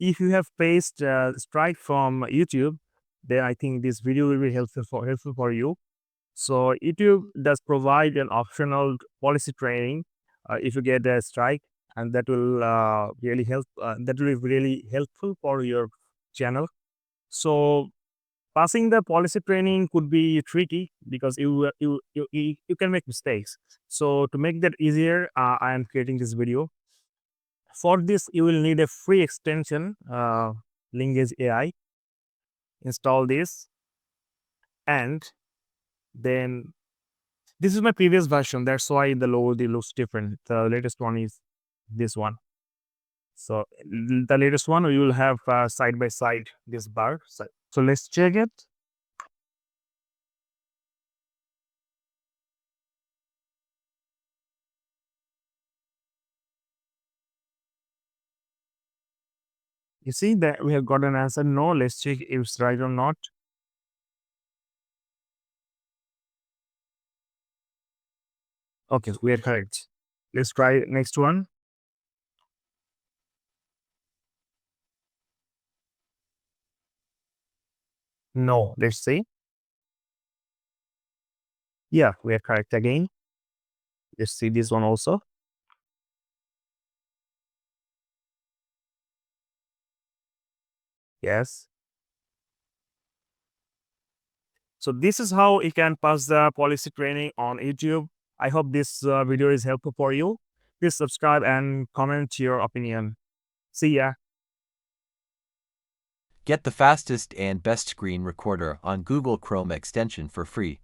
if you have faced strike from YouTube, then I think this video will be helpful for you. So YouTube does provide an optional policy training if you get a strike, and that will really help. That will be really helpful for your channel. So passing the policy training could be tricky because you can make mistakes. So to make that easier, I am creating this video. For this, you will need a free extension, Linkgage AI. Install this, and then this is my previous version. That's why the logo looks different. The latest one is this one. So the latest one, we will have side by side this bar. So let's check it. You see that we have got an answer no. Let's check if it's right or not. Okay, we are correct. Let's try next one. No, let's see. Yeah, we are correct again. Let's see this one also. Yes. So this is how you can pass the policy training on YouTube. I hope this video is helpful for you. Please subscribe and comment your opinion. See ya. Get the fastest and best screen recorder on Google Chrome extension for free.